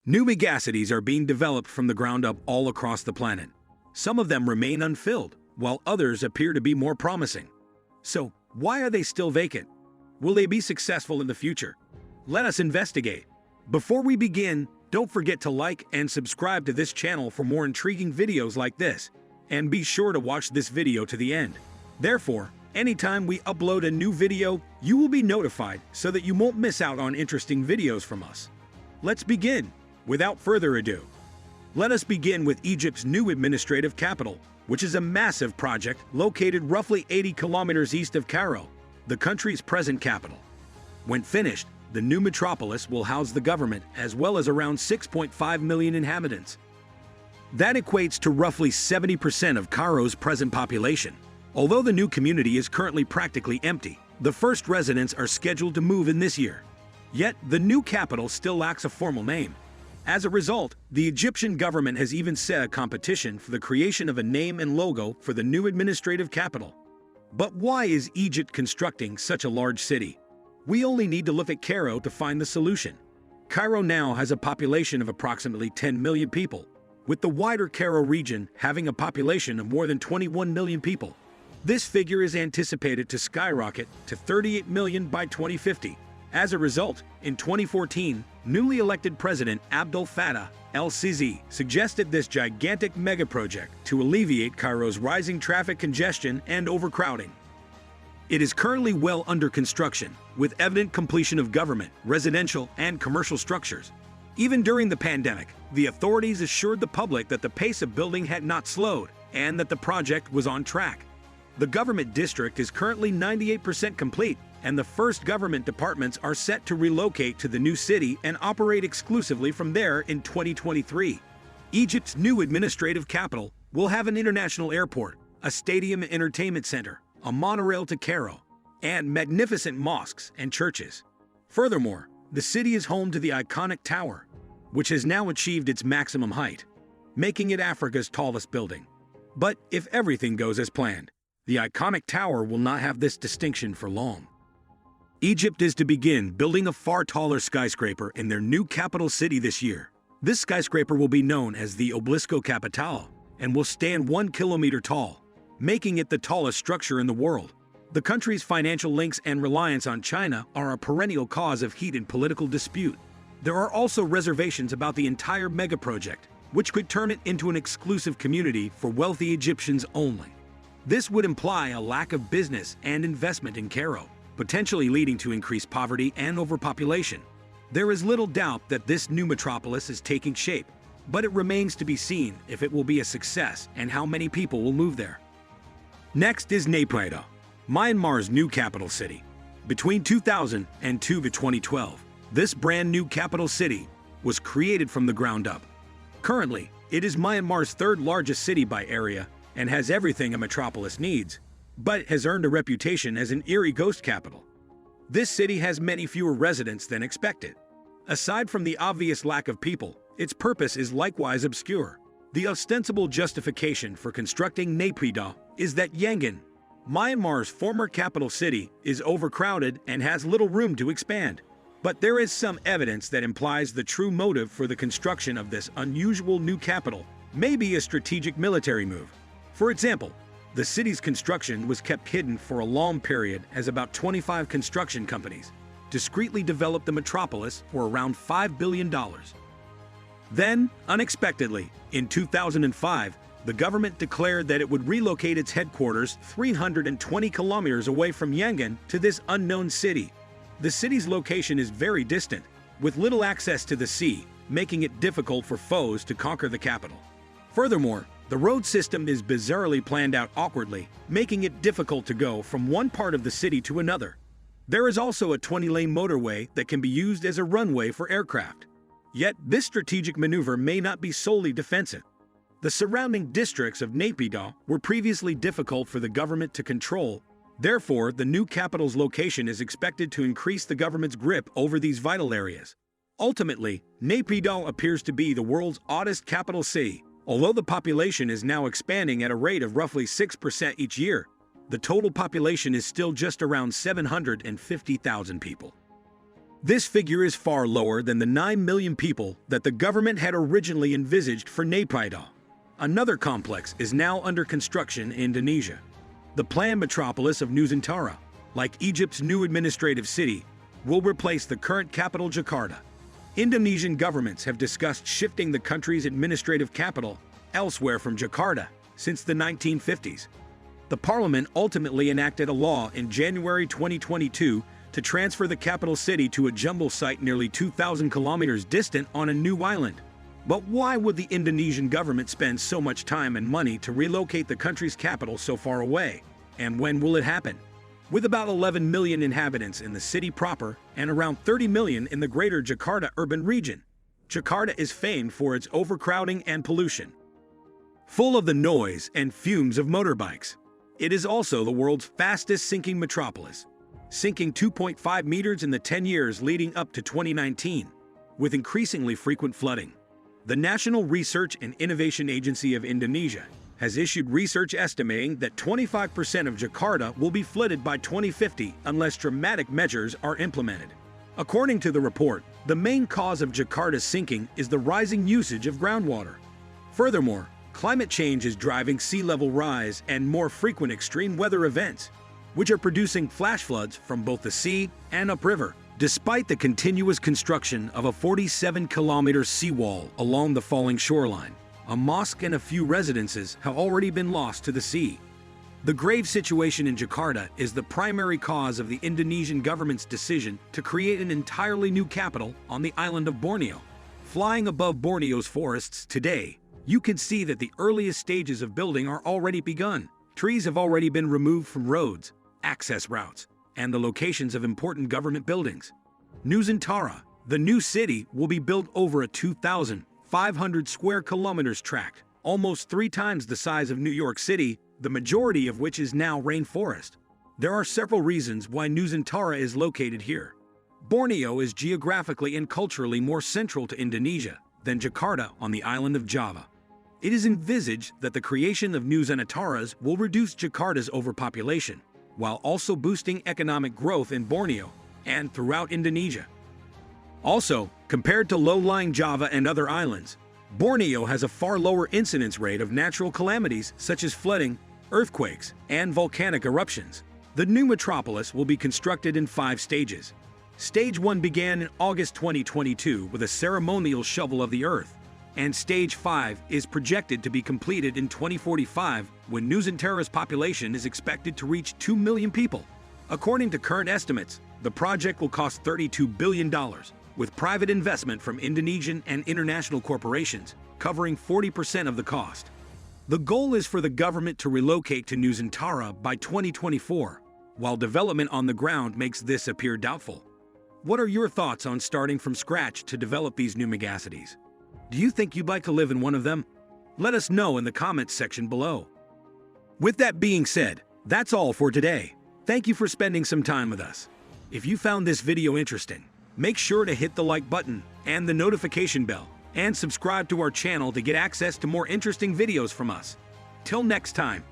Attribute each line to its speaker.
Speaker 1: New megacities are being developed from the ground up all across the planet. Some of them remain unfilled, while others appear to be more promising. So, why are they still vacant? Will they be successful in the future? Let us investigate. Before we begin, don't forget to like and subscribe to this channel for more intriguing videos like this, and be sure to watch this video to the end. Therefore, anytime we upload a new video, you will be notified so that you won't miss out on interesting videos from us. Let's begin. Without further ado, let us begin with Egypt's new administrative capital, which is a massive project located roughly 80 kilometers east of Cairo, the country's present capital. When finished, the new metropolis will house the government as well as around 6.5 million inhabitants. That equates to roughly 70% of Cairo's present population. Although the new community is currently practically empty, the first residents are scheduled to move in this year. Yet, the new capital still lacks a formal name. As a result, the Egyptian government has even set a competition for the creation of a name and logo for the new administrative capital. But why is Egypt constructing such a large city? We only need to look at Cairo to find the solution. Cairo now has a population of approximately 10 million people, with the wider Cairo region having a population of more than 21 million people. This figure is anticipated to skyrocket to 38 million by 2050. As a result, in 2014, newly elected President Abdel Fattah el-Sisi suggested this gigantic megaproject to alleviate Cairo's rising traffic congestion and overcrowding. It is currently well under construction, with evident completion of government, residential, and commercial structures. Even during the pandemic, the authorities assured the public that the pace of building had not slowed and that the project was on track. The government district is currently 98% complete, and the first government departments are set to relocate to the new city and operate exclusively from there in 2023. Egypt's new administrative capital will have an international airport, a stadium and entertainment center, a monorail to Cairo, and magnificent mosques and churches. Furthermore, the city is home to the iconic tower, which has now achieved its maximum height, making it Africa's tallest building. But if everything goes as planned, the iconic tower will not have this distinction for long. Egypt is to begin building a far taller skyscraper in their new capital city this year. This skyscraper will be known as the Obelisco Capitale and will stand 1 kilometer tall, making it the tallest structure in the world. The country's financial links and reliance on China are a perennial cause of heat and political dispute. There are also reservations about the entire megaproject, which could turn it into an exclusive community for wealthy Egyptians only. This would imply a lack of business and investment in Cairo, potentially leading to increased poverty and overpopulation. There is little doubt that this new metropolis is taking shape, but it remains to be seen if it will be a success and how many people will move there. Next is Naypyidaw, Myanmar's new capital city. Between 2002 to 2012, this brand new capital city was created from the ground up. Currently, it is Myanmar's third largest city by area and has everything a metropolis needs, but has earned a reputation as an eerie ghost capital. This city has many fewer residents than expected. Aside from the obvious lack of people, its purpose is likewise obscure. The ostensible justification for constructing Naypyidaw is that Yangon, Myanmar's former capital city, is overcrowded and has little room to expand. But there is some evidence that implies the true motive for the construction of this unusual new capital may be a strategic military move. For example, the city's construction was kept hidden for a long period as about 25 construction companies discreetly developed the metropolis for around $5 billion. Then, unexpectedly, in 2005, the government declared that it would relocate its headquarters 320 kilometers away from Yangon to this unknown city. The city's location is very distant, with little access to the sea, making it difficult for foes to conquer the capital. Furthermore, the road system is bizarrely planned out awkwardly, making it difficult to go from one part of the city to another. There is also a 20-lane motorway that can be used as a runway for aircraft. Yet, this strategic maneuver may not be solely defensive. The surrounding districts of Naypyidaw were previously difficult for the government to control. Therefore, the new capital's location is expected to increase the government's grip over these vital areas. Ultimately, Naypyidaw appears to be the world's oddest capital city. Although the population is now expanding at a rate of roughly 6% each year, the total population is still just around 750,000 people. This figure is far lower than the 9 million people that the government had originally envisaged for Naypyidaw. Another complex is now under construction in Indonesia. The planned metropolis of Nusantara, like Egypt's new administrative city, will replace the current capital Jakarta. Indonesian governments have discussed shifting the country's administrative capital elsewhere from Jakarta since the 1950s. The parliament ultimately enacted a law in January 2022 to transfer the capital city to a jumble site nearly 2,000 kilometers distant on a new island. But why would the Indonesian government spend so much time and money to relocate the country's capital so far away? And when will it happen? With about 11 million inhabitants in the city proper and around 30 million in the greater Jakarta urban region, Jakarta is famed for its overcrowding and pollution. Full of the noise and fumes of motorbikes, it is also the world's fastest sinking metropolis, sinking 2.5 meters in the 10 years leading up to 2019, with increasingly frequent flooding. The National Research and Innovation Agency of Indonesia has issued research estimating that 25% of Jakarta will be flooded by 2050 unless dramatic measures are implemented. According to the report, the main cause of Jakarta's sinking is the rising usage of groundwater. Furthermore, climate change is driving sea level rise and more frequent extreme weather events, which are producing flash floods from both the sea and upriver. Despite the continuous construction of a 47-kilometer seawall along the falling shoreline, a mosque and a few residences have already been lost to the sea. The grave situation in Jakarta is the primary cause of the Indonesian government's decision to create an entirely new capital on the island of Borneo. Flying above Borneo's forests today, you can see that the earliest stages of building are already begun. Trees have already been removed from roads, access routes, and the locations of important government buildings. Nusantara, the new city, will be built over a 2,500 square kilometers tract, almost 3 times the size of New York City, the majority of which is now rainforest. There are several reasons why Nusantara is located here. Borneo is geographically and culturally more central to Indonesia than Jakarta on the island of Java. It is envisaged that the creation of Nusantaras will reduce Jakarta's overpopulation, while also boosting economic growth in Borneo and throughout Indonesia. Also, compared to low-lying Java and other islands, Borneo has a far lower incidence rate of natural calamities such as flooding, earthquakes, and volcanic eruptions. The new metropolis will be constructed in 5 stages. Stage 1 began in August 2022 with a ceremonial shovel of the earth, and Stage 5 is projected to be completed in 2045 when Nusantara's population is expected to reach 2 million people. According to current estimates, the project will cost $32 billion, with private investment from Indonesian and international corporations covering 40% of the cost. The goal is for the government to relocate to Nusantara by 2024, while development on the ground makes this appear doubtful. What are your thoughts on starting from scratch to develop these new megacities? Do you think you'd like to live in one of them? Let us know in the comments section below. With that being said, that's all for today. Thank you for spending some time with us. If you found this video interesting, make sure to hit the like button and the notification bell, and subscribe to our channel to get access to more interesting videos from us. Till next time.